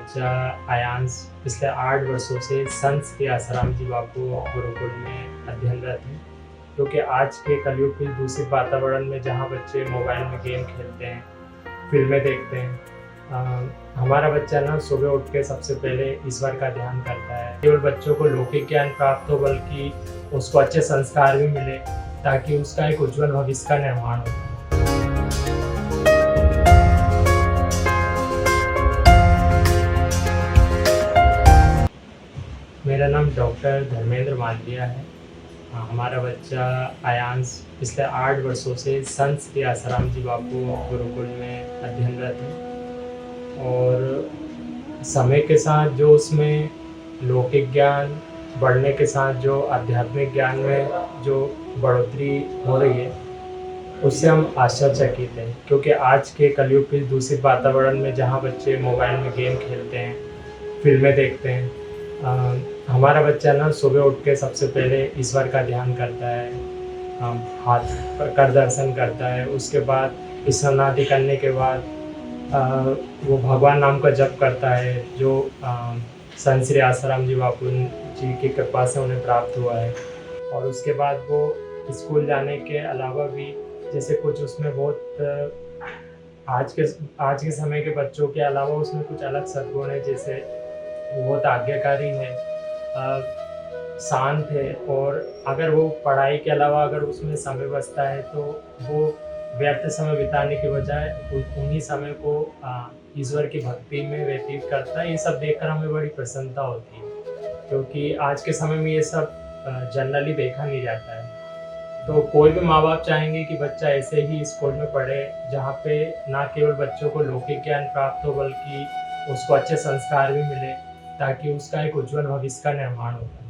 बच्चा आयांश पिछले 8 वर्षों से संत श्री आसाराम जी बापू गुरुकुल में अध्ययनरत है। क्योंकि आज के कलयुग के दूषित वातावरण में जहाँ बच्चे मोबाइल में गेम खेलते हैं, फ़िल्में देखते हैं, हमारा बच्चा ना सुबह उठ के सबसे पहले ईश्वर का ध्यान करता है। केवल बच्चों को लौकिक ज्ञान प्राप्त हो बल्कि उसको अच्छे संस्कार भी मिले ताकि उसका एक उज्ज्वल भविष्य का निर्माण हो। मेरा नाम डॉक्टर धर्मेंद्र मालविया है। हमारा बच्चा आयांश पिछले 8 वर्षों से संत श्री आसाराम जी बापू गुरुकुल में अध्ययनरत है और समय के साथ जो उसमें लौकिक ज्ञान बढ़ने के साथ जो आध्यात्मिक ज्ञान में जो बढ़ोतरी हो रही है, उससे हम आश्चर्यचकित हैं। क्योंकि आज के कलयुग के दूषित वातावरण में जहाँ बच्चे मोबाइल में गेम खेलते हैं, फ़िल्में देखते हैं, हमारा बच्चा ना सुबह उठ के सबसे पहले ईश्वर का ध्यान करता है, हाथ कर दर्शन करता है। उसके बाद स्नानादि करने के बाद वो भगवान नाम का जप करता है जो संत श्री आसाराम जी बापू जी की कृपा से उन्हें प्राप्त हुआ है। और उसके बाद वो स्कूल जाने के अलावा भी जैसे कुछ उसमें बहुत आज के समय के बच्चों के अलावा उसमें कुछ अलग सद्गुण है। जैसे वो बहुत आज्ञाकारी है, शांत है और अगर वो पढ़ाई के अलावा अगर उसमें समय बचता है तो वो व्यर्थ समय बिताने के बजाय उन्हीं समय को ईश्वर की भक्ति में व्यतीत करता है। ये सब देखकर हमें बड़ी प्रसन्नता होती है क्योंकि आज के समय में ये सब जनरली देखा नहीं जाता है। तो कोई भी माँ बाप चाहेंगे कि बच्चा ऐसे ही स्कूल में पढ़े जहाँ पे ना केवल बच्चों को लौकिक ज्ञान प्राप्त हो बल्कि उसको अच्छे संस्कार भी मिले ताकि उसका एक उज्ज्वल भविष्य का निर्माण होता है।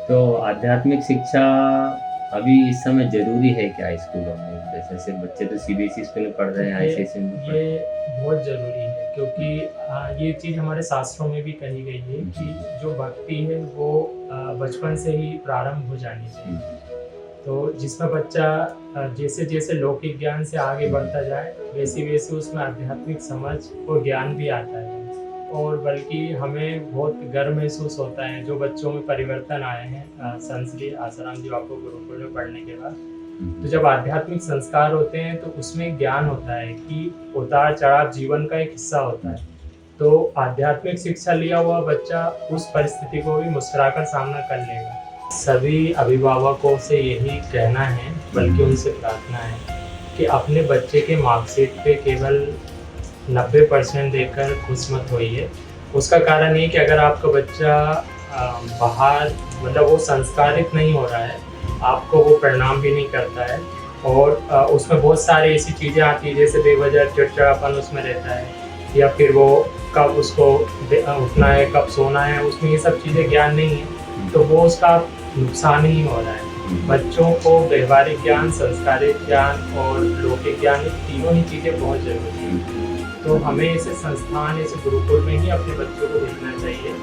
तो आध्यात्मिक शिक्षा अभी इस समय ज़रूरी है क्या स्कूलों में? जैसे बच्चे तो सीबीएसई स्कूल में पढ़ रहे हैं, आईसीएसई में पढ़ रहे हैं। ये बहुत ज़रूरी है क्योंकि ये चीज़ हमारे शास्त्रों में भी कही गई है कि जो भक्ति है वो बचपन से ही प्रारंभ हो जानी चाहिए। तो जिसमें बच्चा जैसे-जैसे लौकिक ज्ञान से आगे बढ़ता जाए, वैसे-वैसे उसमें आध्यात्मिक समझ और ज्ञान भी आता है। और बल्कि हमें बहुत गर्व महसूस होता है जो बच्चों में परिवर्तन आए हैं संत श्री आसाराम जी बापू गुरुकुल में पढ़ने के बाद। तो जब आध्यात्मिक संस्कार होते हैं तो उसमें ज्ञान होता है कि उतार-चढ़ाव जीवन का एक हिस्सा होता है। तो आध्यात्मिक शिक्षा लिया हुआ बच्चा उस परिस्थिति को भी मुस्कुराकर सामना कर लेगा। सभी अभिभावकों से यही कहना है, बल्कि उनसे प्रार्थना है कि अपने बच्चे के मार्कशीट पे केवल 90% देकर खुश मत होइए। उसका कारण ये कि अगर आपका बच्चा बाहर मतलब वो संस्कारित नहीं हो रहा है, आपको वो प्रणाम भी नहीं करता है और उसमें बहुत सारी ऐसी चीज़ें आती हैं जैसे बेवजह चिड़चिड़ापन उसमें रहता है या फिर वो कब उसको उठना है, कब सोना है, उसमें ये सब चीज़ें ज्ञान नहीं है, तो वो उसका नुकसान ही हो रहा है। बच्चों को व्यवहारिक ज्ञान, संस्कारिक ज्ञान और लौकिक ज्ञान, तीनों ही चीज़ें बहुत ज़रूरी हैं। तो हमें ऐसे संस्थान, ऐसे गुरुकुल में ही अपने बच्चों को भेजना चाहिए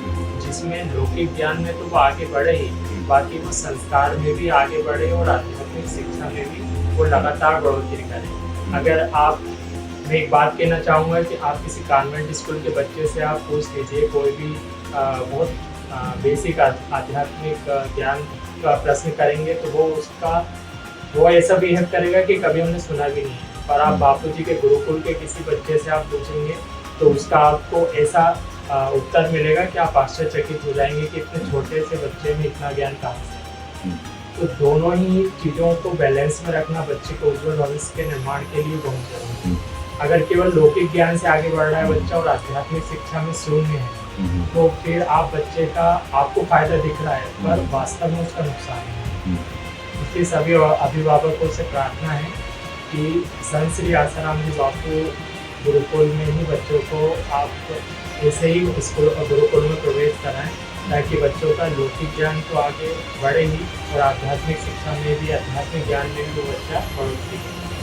जिसमें लौकिक ज्ञान में तो वो आगे बढ़े ही, बाकी वो संस्कार में भी आगे बढ़े और आध्यात्मिक शिक्षा में भी वो लगातार बढ़ोतरी करें। अगर आप मैं एक बात कहना चाहूँगा कि आप किसी कॉन्वेंट स्कूल के बच्चे से आप पूछ लीजिए कोई भी बहुत बेसिक आध्यात्मिक ज्ञान का प्रश्न करेंगे तो वो ऐसा बिहेव करेगा कि कभी हमने सुना भी नहीं है। पर आप बापूजी के गुरुकुल के किसी बच्चे से आप पूछेंगे तो उसका आपको ऐसा उत्तर मिलेगा कि आप आश्चर्यचकित हो जाएंगे कि इतने छोटे से बच्चे में इतना ज्ञान कहाँ से। तो दोनों ही चीज़ों को बैलेंस में रखना बच्चे को उज्ज्वल भविष्य के निर्माण के लिए बहुत जरूरी है। अगर केवल लौकिक ज्ञान से आगे बढ़ रहा है बच्चा और आध्यात्मिक शिक्षा में शून्य है तो फिर आप बच्चे का आपको फायदा दिख रहा है पर वास्तव में उसका नुकसान है। इसलिए सभी अभिभावकों से प्रार्थना है कि संत श्री आसाराम जी बापू गुरुकुल में ही बच्चों को आप ऐसे ही स्कूल और गुरुकुल में प्रवेश कराएं ताकि बच्चों का लौकिक ज्ञान तो आगे बढ़े ही और आध्यात्मिक शिक्षा में भी, आध्यात्मिक ज्ञान में भी वो बच्चा बढ़ोतरी करे।